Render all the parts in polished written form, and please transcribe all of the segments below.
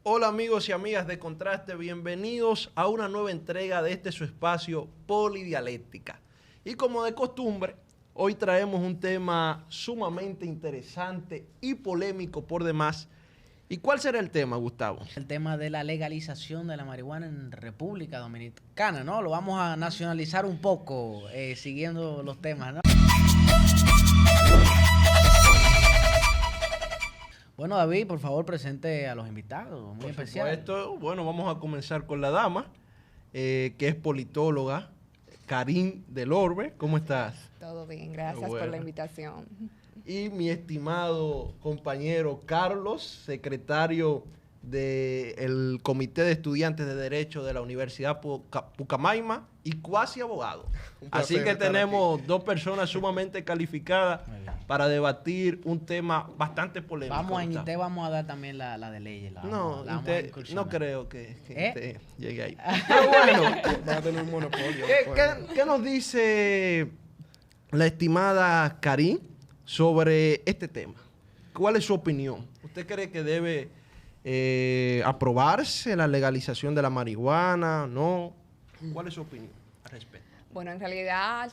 Hola amigos y amigas de Contraste, bienvenidos a una nueva entrega de su espacio Polidialéctica. Y como de costumbre, hoy traemos un tema sumamente interesante y polémico por demás. ¿Y cuál será el tema, Gustavo? El tema de la legalización de la marihuana en República Dominicana, ¿no? Lo vamos a nacionalizar un poco, siguiendo los temas, ¿no? Bueno, David, por favor, presente a los invitados, muy especial. Por supuesto, bueno, vamos a comenzar con la dama, que es politóloga, Karin Del Orbe. ¿Cómo estás? Todo bien, gracias por la invitación. Y mi estimado compañero Carlos, secretario del Comité de Estudiantes de Derecho de la Universidad Pucamaima y cuasi abogado. Así que tenemos dos personas sumamente calificadas para debatir un tema bastante polémico. En INTE vamos a dar también la de leyes. No creo que llegue ahí. Pero bueno, va a tener un monopolio. ¿Qué nos dice la estimada Karin sobre este tema? ¿Cuál es su opinión? ¿Usted cree que debe aprobarse la legalización de la marihuana? ¿No? ¿Cuál es su opinión al respecto? Bueno, en realidad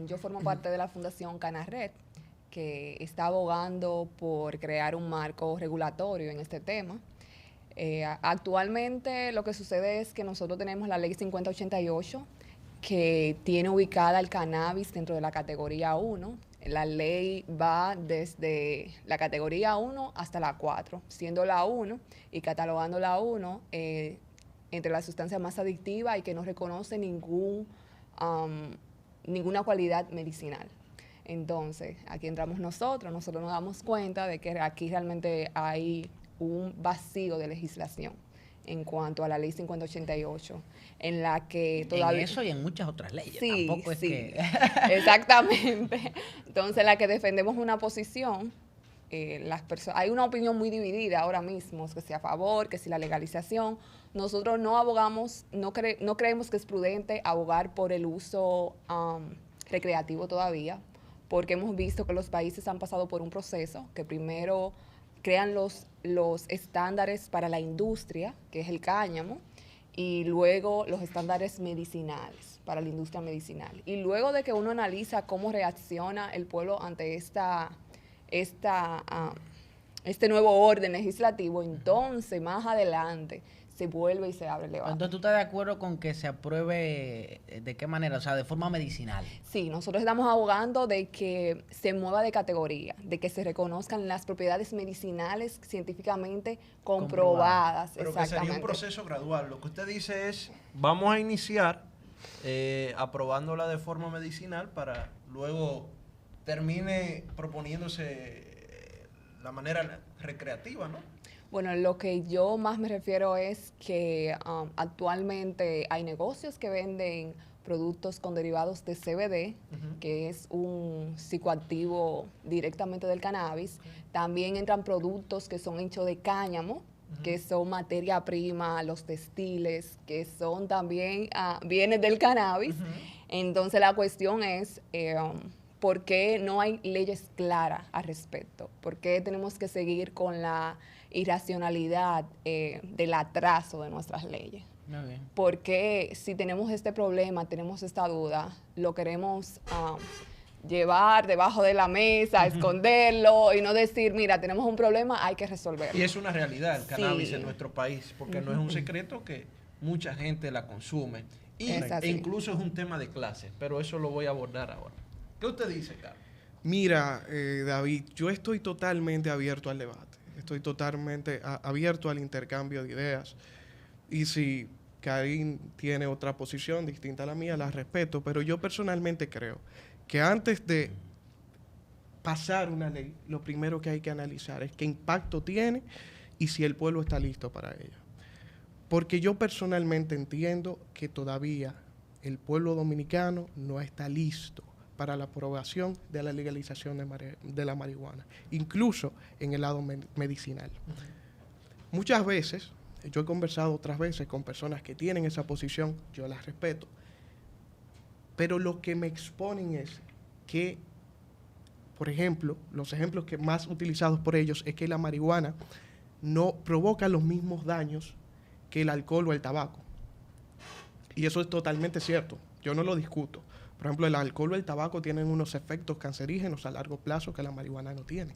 yo formo parte de la Fundación Canared, que está abogando por crear un marco regulatorio en este tema. Actualmente lo que sucede es que nosotros tenemos la Ley 5088, que tiene ubicada el cannabis dentro de la categoría 1. La ley va desde la categoría 1 hasta la 4, siendo la 1 y catalogando la 1 entre las sustancias más adictivas y que no reconoce ninguna cualidad medicinal. Entonces, aquí entramos nosotros nos damos cuenta de que aquí realmente hay un vacío de legislación en cuanto a la ley 5088, en la que todavía... En eso y en muchas otras leyes, sí, tampoco es sí, que... exactamente. Entonces, la que defendemos una posición, hay una opinión muy dividida ahora mismo, que si a favor, que si la legalización. Nosotros no abogamos, no creemos que es prudente abogar por el uso recreativo todavía, porque hemos visto que los países han pasado por un proceso que primero crean los estándares para la industria, que es el cáñamo, y luego los estándares medicinales para la industria medicinal. Y luego de que uno analiza cómo reacciona el pueblo ante este nuevo orden legislativo, entonces más adelante se vuelve y se abre el debate. Entonces, ¿tú estás de acuerdo con que se apruebe de qué manera? O sea, de forma medicinal. Sí, nosotros estamos abogando de que se mueva de categoría, de que se reconozcan las propiedades medicinales científicamente comprobadas. Pero que sería un proceso gradual. Lo que usted dice es, vamos a iniciar aprobándola de forma medicinal para luego termine proponiéndose la manera recreativa, ¿no? Bueno, lo que yo más me refiero es que actualmente hay negocios que venden productos con derivados de CBD, que es un psicoactivo directamente del cannabis. También entran productos que son hechos de cáñamo, que son materia prima, los textiles, que son también bienes del cannabis. Entonces la cuestión es... ¿por qué no hay leyes claras al respecto? ¿Por qué tenemos que seguir con la irracionalidad del atraso de nuestras leyes? Porque si tenemos este problema, tenemos esta duda, lo queremos llevar debajo de la mesa, esconderlo y no decir, mira, tenemos un problema, hay que resolverlo. Y es una realidad el cannabis en nuestro país, porque no es un secreto que mucha gente la consume. E incluso es un tema de clase, pero eso lo voy a abordar ahora. ¿Qué usted dice, Carlos? Mira, David, yo estoy totalmente abierto al debate. Estoy totalmente abierto al intercambio de ideas. Y si Karin tiene otra posición distinta a la mía, la respeto. Pero yo personalmente creo que antes de pasar una ley, lo primero que hay que analizar es qué impacto tiene y si el pueblo está listo para ella. Porque yo personalmente entiendo que todavía el pueblo dominicano no está listo para la aprobación de la legalización de la marihuana, incluso en el lado medicinal. Muchas veces, yo he conversado otras veces con personas que tienen esa posición, yo las respeto, pero lo que me exponen es que, por ejemplo, los ejemplos que más utilizados por ellos es que la marihuana no provoca los mismos daños que el alcohol o el tabaco. Y eso es totalmente cierto. Yo no lo discuto. Por ejemplo, el alcohol o el tabaco tienen unos efectos cancerígenos a largo plazo que la marihuana no tiene.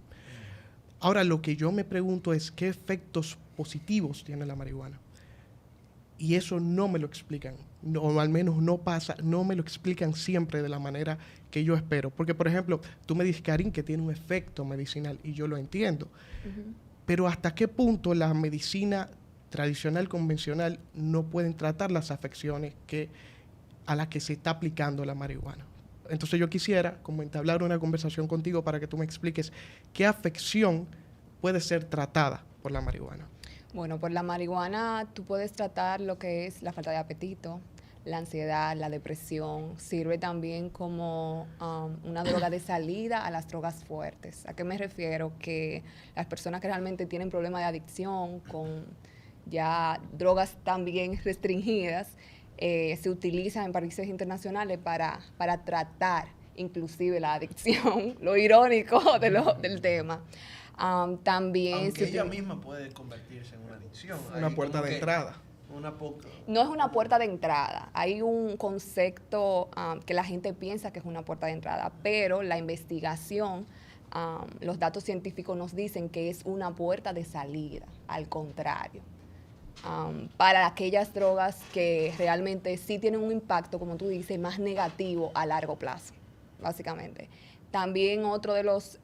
Ahora, lo que yo me pregunto es qué efectos positivos tiene la marihuana. Y eso no me lo explican, o al menos no me lo explican siempre de la manera que yo espero. Porque, por ejemplo, tú me dices, Karin, que tiene un efecto medicinal, y yo lo entiendo. Pero ¿hasta qué punto la medicina tradicional, convencional, no pueden tratar las afecciones a las que se está aplicando la marihuana? Entonces yo quisiera como entablar una conversación contigo para que tú me expliques qué afección puede ser tratada por la marihuana. Bueno, por la marihuana tú puedes tratar lo que es la falta de apetito, la ansiedad, la depresión. Sirve también como una droga de salida a las drogas fuertes. ¿A qué me refiero? Que las personas que realmente tienen problemas de adicción con ya drogas también restringidas, se utilizan en países internacionales para tratar inclusive la adicción, lo irónico del tema. También aunque ella misma puede convertirse en una adicción. Una puerta de entrada. No es una puerta de entrada. Hay un concepto que la gente piensa que es una puerta de entrada, pero la investigación, los datos científicos nos dicen que es una puerta de salida, al contrario. Para aquellas drogas que realmente sí tienen un impacto, como tú dices, más negativo a largo plazo, básicamente. También otro de los,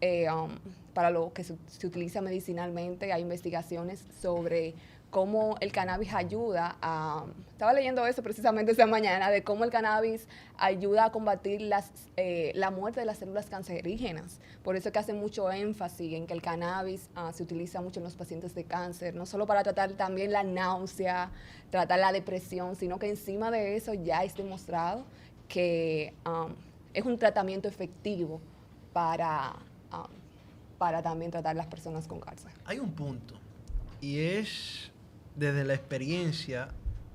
para lo que se utiliza medicinalmente, hay investigaciones sobre cómo el cannabis ayuda a... Estaba leyendo eso precisamente esta mañana, de cómo el cannabis ayuda a combatir la muerte de las células cancerígenas. Por eso es que hace mucho énfasis en que el cannabis se utiliza mucho en los pacientes de cáncer, no solo para tratar también la náusea, tratar la depresión, sino que encima de eso ya es demostrado que es un tratamiento efectivo para también tratar las personas con cáncer. Hay un punto, y es desde la experiencia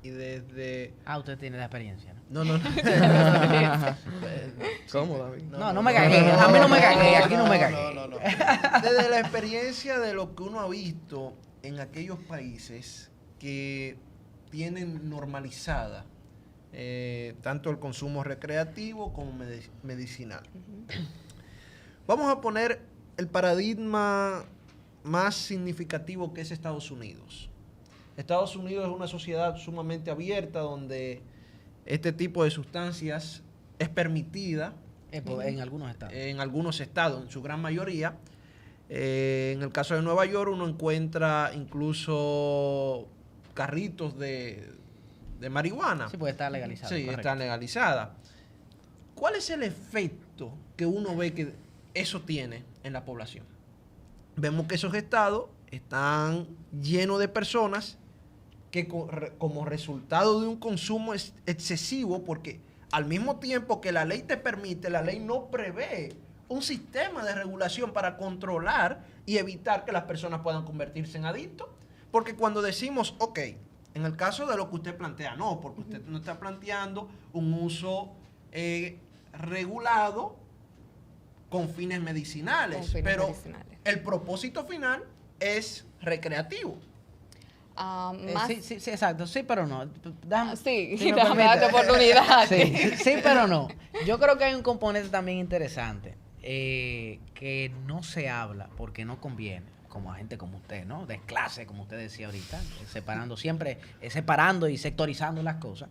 y desde... Usted tiene la experiencia, ¿no? No. ¿Cómo, David? No me cagué. A mí no me cagué, aquí no me cagué. No. Desde la experiencia de lo que uno ha visto en aquellos países que tienen normalizada tanto el consumo recreativo como medicinal. Vamos a poner el paradigma más significativo, que es Estados Unidos. Estados Unidos es una sociedad sumamente abierta donde este tipo de sustancias es permitida. En algunos estados. En algunos estados, en su gran mayoría. En el caso de Nueva York uno encuentra incluso carritos de marihuana. Sí, puede estar legalizada. Sí, correcto. está legalizada. ¿Cuál es el efecto que uno ve que eso tiene en la población? Vemos que esos estados están llenos de personas que como resultado de un consumo excesivo, porque al mismo tiempo que la ley te permite, la ley no prevé un sistema de regulación para controlar y evitar que las personas puedan convertirse en adictos. Porque cuando decimos, ok, en el caso de lo que usted plantea, no, porque usted no está planteando un uso regulado con fines medicinales, pero el propósito final es recreativo. Sí, exacto. Sí, pero no. Déjame darte oportunidad. Sí, pero no. Yo creo que hay un componente también interesante que no se habla porque no conviene, como a gente como usted, ¿no? De clase, como usted decía ahorita, separando y sectorizando las cosas.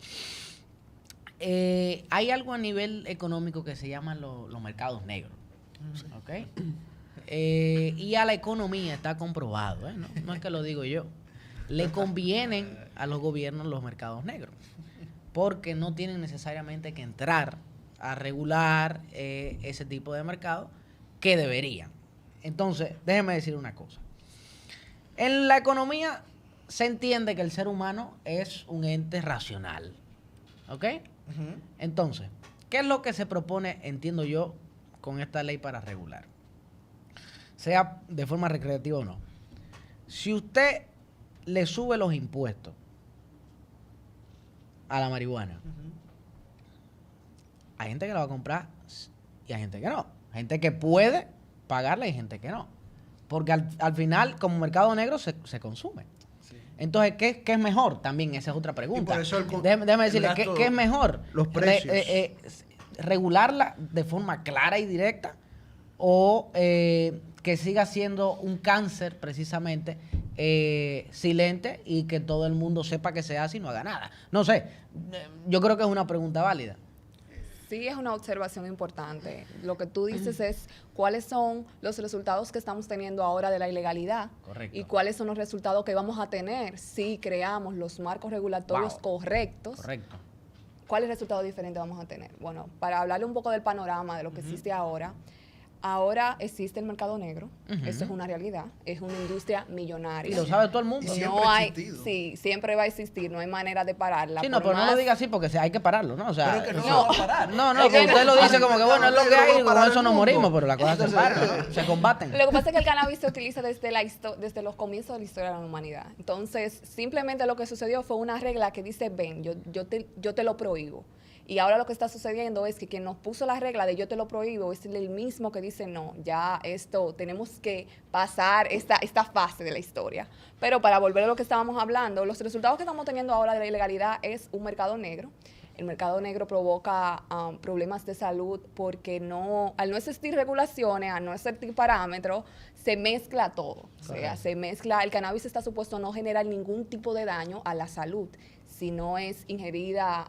Hay algo a nivel económico que se llaman los mercados negros. ¿Ok? Y a la economía está comprobado, no es que lo digo yo. Le convienen a los gobiernos los mercados negros, porque no tienen necesariamente que entrar a regular ese tipo de mercado que deberían. Entonces, déjeme decir una cosa. En la economía se entiende que el ser humano es un ente racional. ¿Ok? Entonces, ¿qué es lo que se propone, entiendo yo, con esta ley para regular? Sea de forma recreativa o no. Si usted le sube los impuestos a la marihuana, hay gente que la va a comprar y hay gente que no. Hay gente que puede pagarla y hay gente que no. Porque al final, como mercado negro, se consume. Entonces, ¿qué es mejor? También esa es otra pregunta. Y por eso Déjeme decirle, el ¿qué gasto, es mejor? los precios. ¿Regularla de forma clara y directa o que siga siendo un cáncer precisamente silente y que todo el mundo sepa que se hace y no haga nada? No sé, yo creo que es una pregunta válida. Sí, es una observación importante. Lo que tú dices es cuáles son los resultados que estamos teniendo ahora de la ilegalidad. Correcto. Y cuáles son los resultados que vamos a tener si creamos los marcos regulatorios correctos. Correcto. ¿Cuáles resultados diferentes vamos a tener? Bueno, para hablarle un poco del panorama de lo que existe ahora existe el mercado negro. Eso es una realidad. Es una industria millonaria. Y lo sabe todo el mundo. Y siempre No ha hay, existido. sí, siempre va a existir. No hay manera de pararla. Sí, no, por pero no lo más- diga así porque hay que pararlo, ¿no? O sea, Pero que no, eso- se va a parar. no, Es que usted lo dice como que bueno, es lo que hay y con Para el eso nos mundo. morimos, pero la cosa se para, ¿no? Se combaten. Lo que pasa es que el cannabis se utiliza desde los comienzos de la historia de la humanidad. Entonces, simplemente lo que sucedió fue una regla que dice, ven, yo te lo prohíbo. Y ahora lo que está sucediendo es que quien nos puso la regla de yo te lo prohíbo es el mismo que dice, no, ya esto, tenemos que pasar esta fase de la historia. Pero para volver a lo que estábamos hablando, los resultados que estamos teniendo ahora de la ilegalidad es un mercado negro. El mercado negro provoca problemas de salud porque al no existir regulaciones, al no existir parámetros, se mezcla todo. O sea, se mezcla, el cannabis está supuesto a no generar ningún tipo de daño a la salud, si no es ingerida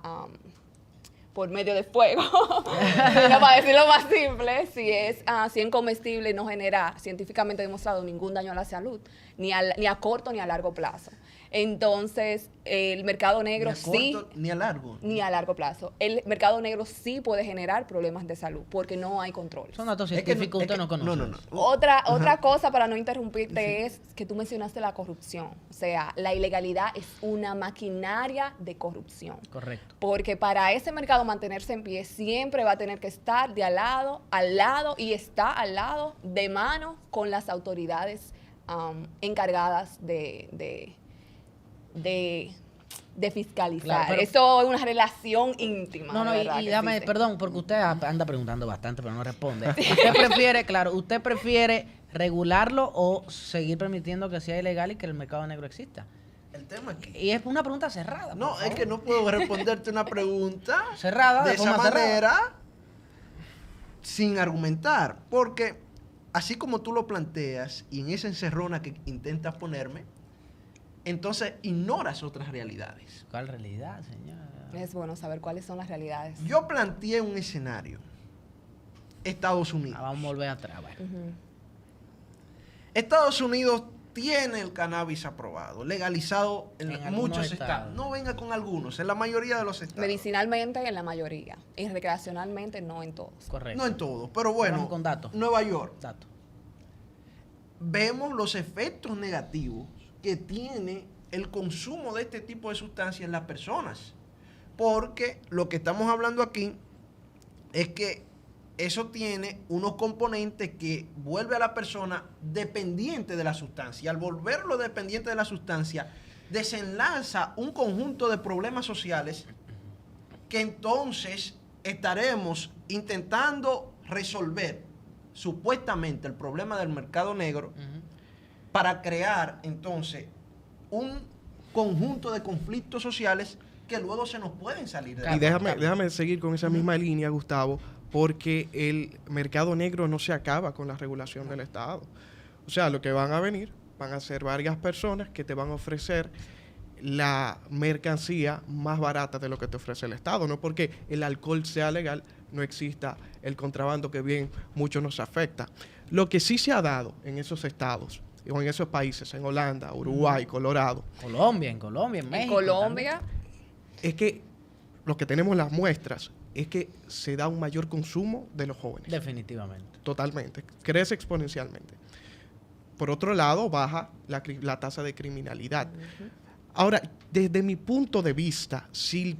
por medio de fuego. Pero para decirlo más simple, si es comestible, no genera científicamente demostrado ningún daño a la salud, ni a corto ni a largo plazo. Entonces, el mercado negro Ni a corto, ni a largo. ni a largo plazo. El mercado negro sí puede generar problemas de salud porque no hay control. Son datos Es que científicos, usted no conoce. No. Otra cosa para no interrumpirte es que tú mencionaste la corrupción. O sea, la ilegalidad es una maquinaria de corrupción. Correcto. Porque para ese mercado mantenerse en pie siempre va a tener que estar al lado y está al lado de mano con las autoridades encargadas de fiscalizar. Claro, pero- Eso es una relación íntima. No, de verdad y que dame, existe. perdón, porque usted anda preguntando bastante, pero no responde. ¿Usted prefiere regularlo o seguir permitiendo que sea ilegal y que el mercado negro exista? El tema es que... Y es una pregunta cerrada. No, por es favor. que no puedo responderte una pregunta Cerrada, de de esa forma cerrada. manera sin argumentar. Porque así como tú lo planteas y en esa encerrona que intentas ponerme, entonces ignoras otras realidades. ¿Cuál realidad, señora? Es bueno saber cuáles son las realidades. Yo planteé un escenario. Estados Unidos. Vamos a volver atrás. Bueno. Ujú. Estados Unidos tiene el cannabis aprobado, legalizado en, En algunos muchos estados. estados. No venga con algunos, en la mayoría de los estados. Medicinalmente en la mayoría y recreacionalmente no en todos. Correcto. No en todos, pero bueno. Vamos con datos. Nueva York. Dato. Vemos los efectos negativos que tiene el consumo de este tipo de sustancias en las personas. Porque lo que estamos hablando aquí es que eso tiene unos componentes que vuelve a la persona dependiente de la sustancia. Y al volverlo dependiente de la sustancia, desenlaza un conjunto de problemas sociales que entonces estaremos intentando resolver supuestamente el problema del mercado negro para crear entonces un conjunto de conflictos sociales que luego se nos pueden salir de Claro. Y déjame seguir con esa misma línea, Gustavo, porque el mercado negro no se acaba con la regulación del Estado. O sea, lo que van a venir, van a ser varias personas que te van a ofrecer la mercancía más barata de lo que te ofrece el Estado. No porque el alcohol sea legal, no exista el contrabando que bien mucho nos afecta. Lo que sí se ha dado en esos estados, o en esos países, en Holanda, Uruguay, Colorado, Colombia, en México. En Colombia, es que lo que tenemos las muestras es que se da un mayor consumo de los jóvenes. Definitivamente. Totalmente. Crece exponencialmente. Por otro lado, baja la tasa de criminalidad. Ahora, desde mi punto de vista, sí,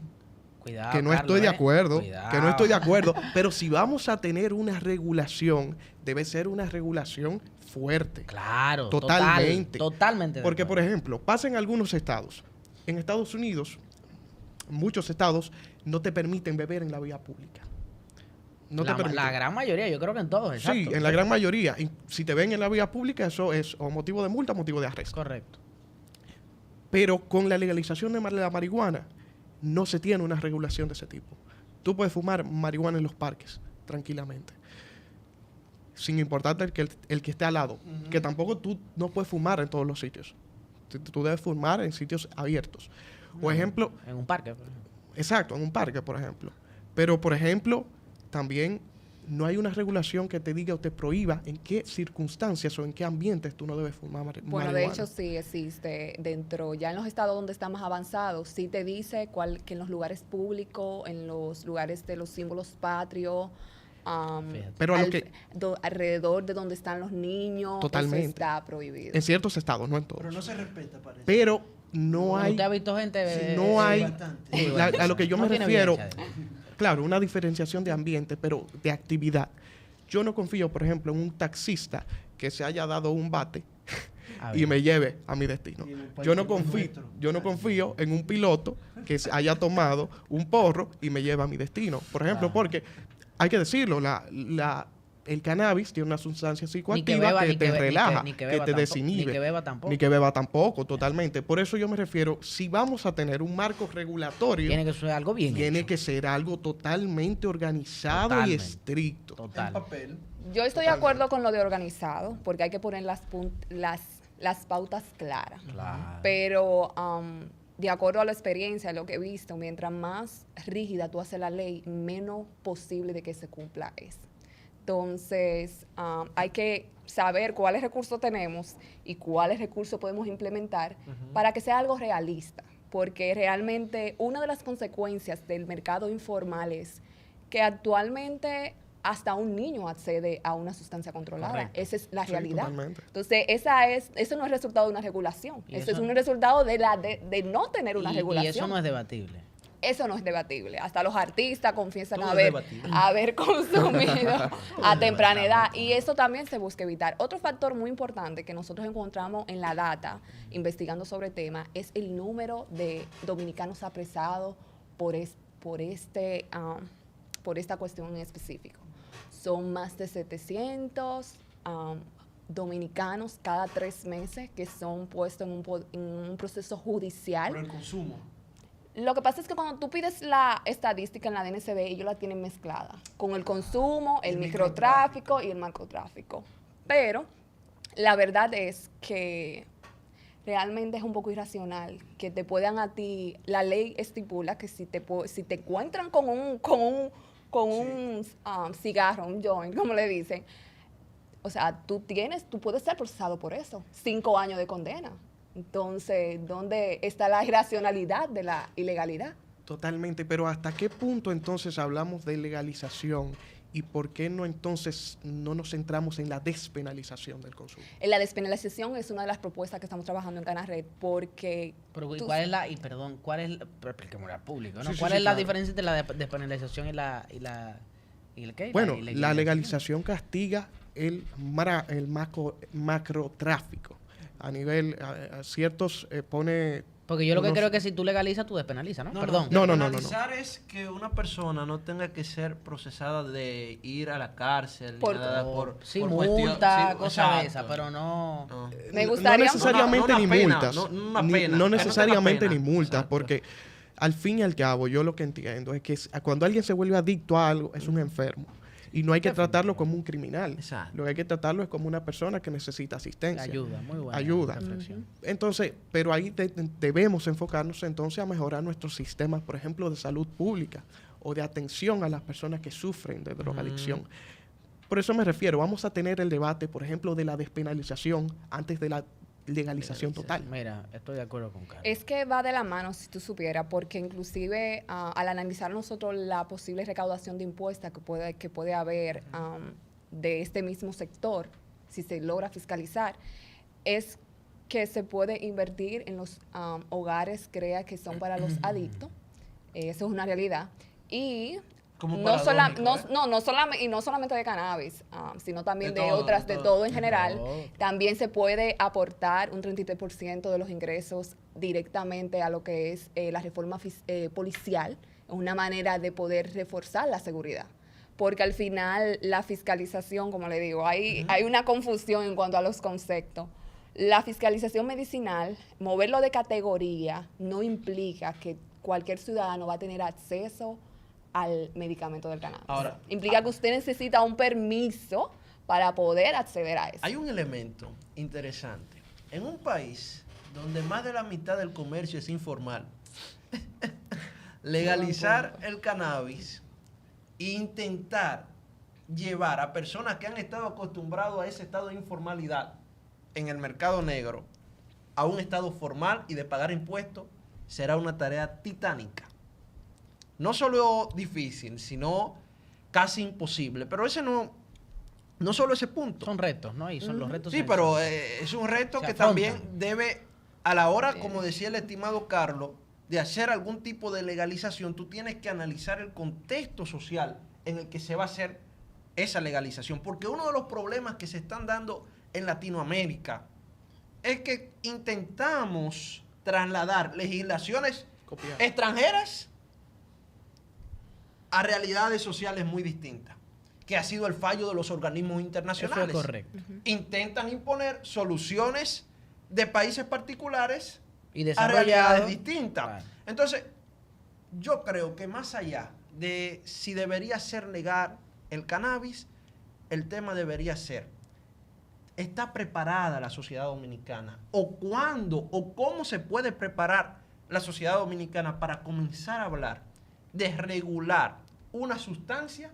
Cuidado. que no Carlos, estoy de acuerdo, Cuidado. que no estoy de acuerdo, pero si vamos a tener una regulación, debe ser una regulación fuerte. Claro. Totalmente. Totalmente. de Porque, por acuerdo. ejemplo, pasa en algunos estados. En Estados Unidos, muchos estados no te permiten beber en la vía pública. no te permiten. La gran mayoría, yo creo que en todos, exacto. Sí, en la gran mayoría. Y si te ven en la vía pública, eso es o motivo de multa o motivo de arresto. Correcto. Pero con la legalización de la marihuana, no se tiene una regulación de ese tipo. Tú puedes fumar marihuana en los parques, tranquilamente. Sin importarte el que esté al lado. Que tampoco tú no puedes fumar en todos los sitios. Tú debes fumar en sitios abiertos. Por ejemplo... En un parque. Por ejemplo. Exacto, en un parque, por ejemplo. Pero, por ejemplo, también no hay una regulación que te diga o te prohíba en qué circunstancias o en qué ambientes tú no debes fumar marihuana. Bueno, de hecho sí existe dentro, ya en los estados donde está más avanzado, sí te dice que en los lugares públicos, en los lugares de los símbolos patrios, pero alrededor de donde están los niños, totalmente. eso está prohibido. En ciertos estados, no en todos. Pero no se respeta, parece. Pero no hay... ¿Usted ha visto gente? no hay... bastante. A lo que yo No me tiene refiero... evidencia de eso. Claro, una diferenciación de ambiente, pero de actividad. Yo no confío, por ejemplo, en un taxista que se haya dado un bate A y ver. me lleve a mi destino. Y en el Yo no parque confío, nuestro. yo no confío en un piloto que se haya tomado un porro y me lleve a mi destino. Por ejemplo, Claro. porque hay que decirlo, el cannabis tiene una sustancia psicoactiva beba, que ni te que be- ni que- relaja, ni que que beba te tampoco, desinhibe. ni que beba tampoco. Ni que beba tampoco, totalmente. Por eso yo me refiero, si vamos a tener un marco regulatorio, Tiene que ser algo bien tiene hecho. que ser algo totalmente organizado y Totalmente. estricto. Total. En papel. Yo estoy de acuerdo con lo de organizado, porque hay que poner las pautas claras. Claro. Pero de acuerdo a la experiencia, lo que he visto, mientras más rígida tú haces la ley, menos posible de que se cumpla es. Entonces, hay que saber cuáles recursos tenemos y cuáles recursos podemos implementar para que sea algo realista. Porque realmente una de las consecuencias del mercado informal es que actualmente hasta un niño accede a una sustancia controlada. Correcto. Esa es la Sí, realidad. totalmente. Entonces, eso no es resultado de una regulación. Y Eso es eso- un resultado de no tener una Y regulación. eso no es debatible. Eso no es debatible. Hasta los artistas confiesan Todo es haber, debatible. haber consumido a temprana edad. debatible. Y eso también se busca evitar. Otro factor muy importante que nosotros encontramos en la data, investigando sobre el tema, es el número de dominicanos apresados por esta cuestión en específico. Son más de 700 dominicanos cada 3 meses que son puestos en un proceso judicial. Por el consumo. Lo que pasa es que cuando tú pides la estadística en la DNCD, ellos la tienen mezclada con el consumo, el microtráfico y el macrotráfico. Pero la verdad es que realmente es un poco irracional que te puedan a ti, la ley estipula que si te encuentran con un cigarro, un joint, como le dicen, o sea, tú puedes ser procesado por eso, 5 años de condena. Entonces, ¿dónde está la irracionalidad de la ilegalidad? Totalmente, pero ¿hasta qué punto entonces hablamos de legalización y por qué no entonces no nos centramos en la despenalización del consumo? La despenalización es una de las propuestas que estamos trabajando en Canarred porque... Pero, ¿y tú- cuál es la, y perdón, cuál es, pero expliquémosle al público, ¿no? Sí, sí, ¿Cuál sí, es la claro. diferencia entre la despenalización y el qué? Bueno, Y la legalización castiga el macrotráfico. A nivel, a ciertos pone... Porque yo lo que unos- creo es que si tú legalizas, tú despenalizas, ¿no? Perdón. No. Despenalizar es que una persona no tenga que ser procesada de ir a la cárcel. ni Por- nada, Sin cuestión- multa, sí, cosas de exacto. esas, pero no... No. Me No gustaría... necesariamente No, ni una pena, multas. no una Ni- pena, no que no necesariamente tenga ni pena. multas, Exacto. porque al fin y al cabo yo lo que entiendo es que cuando alguien se vuelve adicto a algo es un enfermo. Y no hay que tratarlo como un criminal. Exacto. Lo que hay que tratarlo es como una persona que necesita asistencia. Ayuda, muy buena Ayuda. reflexión. Entonces, pero ahí debemos enfocarnos entonces a mejorar nuestros sistemas, por ejemplo, de salud pública o de atención a las personas que sufren de drogadicción. Por eso me refiero, vamos a tener el debate, por ejemplo, de la despenalización antes de la legalización total. Mira, estoy de acuerdo con Carlos. Es que va de la mano, si tú supieras, porque inclusive al analizar nosotros la posible recaudación de impuestos que puede haber de este mismo sector, si se logra fiscalizar, es que se puede invertir en los hogares, que son para los adictos. Eso es una realidad. Y Como no, paradójico, no solamente de cannabis, sino también De de todo, otras, de de todo. todo en general. todo. También se puede aportar un 33% de los ingresos directamente a lo que es la reforma policial, una manera de poder reforzar la seguridad. porque al final la fiscalización, como le digo, hay una confusión en cuanto a los conceptos. La fiscalización medicinal, moverlo de categoría, no implica que cualquier ciudadano va a tener acceso al medicamento del cannabis. Ahora, implica que usted necesita un permiso para poder acceder a eso. hay un elemento interesante. En un país donde más de la mitad del comercio es informal, legalizar el cannabis e intentar llevar a personas que han estado acostumbrados a ese estado de informalidad en el mercado negro a un estado formal y de pagar impuestos será una tarea titánica. No solo difícil, sino casi imposible. Pero ese no solo ese punto. Son retos, ¿no? Y son los retos. Sí, pero es un reto que también debe, a la hora, como decía el estimado Carlos, de hacer algún tipo de legalización, tú tienes que analizar el contexto social en el que se va a hacer esa legalización. Porque uno de los problemas que se están dando en Latinoamérica es que intentamos trasladar legislaciones extranjeras a realidades sociales muy distintas, que ha sido el fallo de los organismos internacionales. Eso es correcto. Intentan imponer soluciones de países particulares Y a realidades desarrollado. distintas. Claro. Entonces, yo creo que más allá de si debería ser legal el cannabis, el tema debería ser, ¿está preparada la sociedad dominicana? ¿O cuándo o cómo se puede preparar la sociedad dominicana para comenzar a hablar de regular una sustancia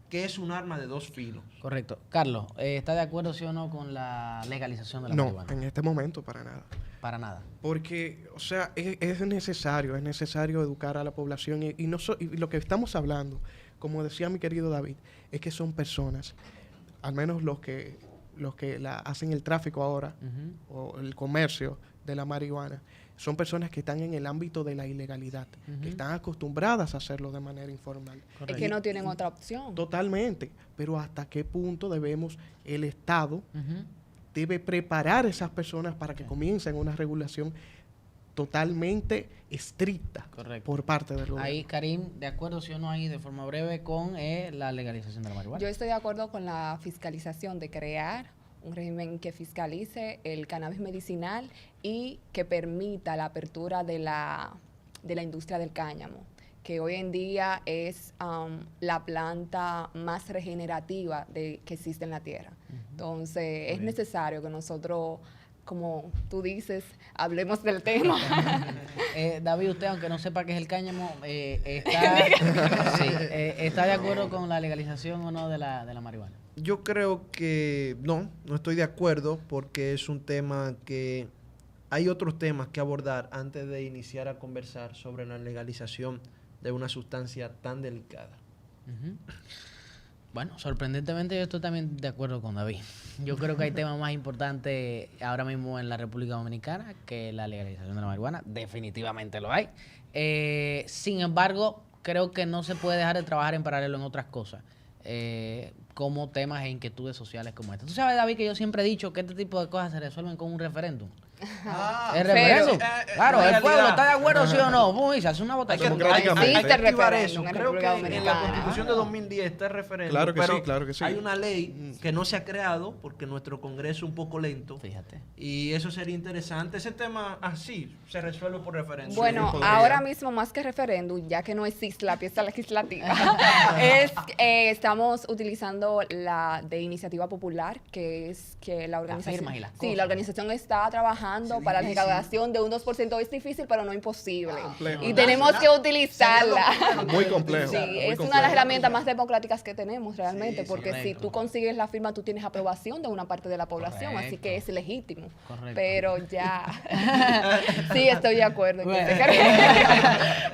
que es un arma de dos filos? Correcto. Carlos, ¿está de acuerdo, sí o no, con la legalización de la No, marihuana? en este momento para nada. Para nada. Porque, o sea, es necesario educar a la población y lo que estamos hablando, como decía mi querido David, es que son personas, al menos los que hacen el tráfico ahora, o el comercio de la marihuana, son personas que están en el ámbito de la ilegalidad, que están acostumbradas a hacerlo de manera informal. Es que no tienen otra opción. Totalmente, pero ¿hasta qué punto el Estado debe preparar a esas personas para que comiencen una regulación totalmente estricta por parte del gobierno? Ahí, Karim, ¿de acuerdo, sí o no, ahí de forma breve con la legalización de la marihuana? Yo estoy de acuerdo con la fiscalización, de crear un régimen que fiscalice el cannabis medicinal y que permita la apertura de la industria del cáñamo, que hoy en día es la planta más regenerativa que existe en la tierra. Entonces, es necesario que nosotros, como tú dices, hablemos del tema. David, usted, aunque no sepa qué es el cáñamo, ¿está de acuerdo con la legalización o no de la marihuana? Yo creo que no estoy de acuerdo, porque es un tema que hay otros temas que abordar antes de iniciar a conversar sobre la legalización de una sustancia tan delicada. Bueno, sorprendentemente yo estoy también de acuerdo con David. Yo creo que hay temas más importantes ahora mismo en la República Dominicana que la legalización de la marihuana. Definitivamente lo hay. Sin embargo, creo que no se puede dejar de trabajar en paralelo en otras cosas, como temas e inquietudes sociales como esta. Tú sabes, David, que yo siempre he dicho que este tipo de cosas se resuelven con un referéndum. ¿El referéndum? Claro, el pueblo está de acuerdo, sí o no. Y se hace una votación. Hay que activar referéndum eso. en Creo que República en la Dominicana. Constitución de 2010 está el referéndum. Claro que pero sí, claro que sí. hay una ley que no se ha creado porque nuestro Congreso es un poco lento. Fíjate. Y eso sería interesante. Ese tema así se resuelve por referéndum. Bueno, Sí, podría. ahora mismo más que referéndum, ya que no existe la pieza legislativa, estamos utilizando la de iniciativa popular, que es que la organización... firmas y las Sí, cosas. la organización está trabajando para la recaudación de un 2%. Es difícil, pero no imposible. Complejo. Y tenemos que utilizarla. Muy complejo. Sí, muy es una de complejo. las herramientas más democráticas que tenemos realmente, Sí, porque si correcto. tú consigues la firma, tú tienes aprobación de una parte de la población, así que es legítimo. Correcto. Pero ya, sí, estoy de acuerdo. en que Bueno. se cree.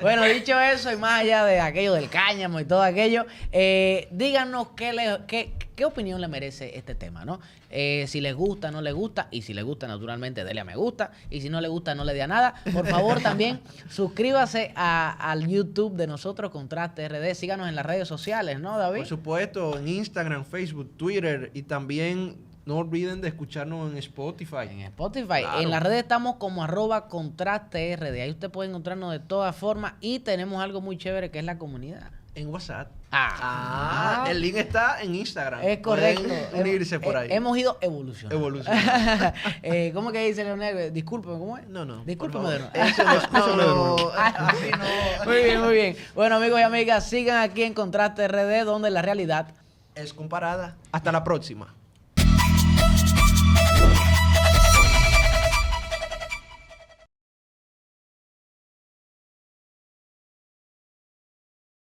Bueno, dicho eso, y más allá de aquello del cáñamo y todo aquello, díganos qué opinión le merece este tema, ¿no? Si les gusta, no les gusta, y si les gusta, naturalmente, dele a me gusta, y si no le gusta, no le dé a nada. Por favor, también suscríbase al YouTube de nosotros, Contraste RD, síganos en las redes sociales, ¿no, David? Por supuesto, en Instagram, Facebook, Twitter, y también no olviden de escucharnos en Spotify. En Spotify. Claro. En las redes estamos como @contrasteRD. Ahí usted puede encontrarnos de todas formas y tenemos algo muy chévere que es la comunidad. En WhatsApp. Ah. El link está en Instagram. Es correcto. Pueden unirse por ahí. Hemos ido evolucionando. Evolucionando. ¿Cómo que dice Leonel? Discúlpeme, ¿cómo es? No. Discúlpeme por de favor. nuevo. Eso no. Así no. Muy bien, muy bien. Bueno, amigos y amigas, sigan aquí en Contraste RD, donde la realidad Es comparada. Hasta la próxima.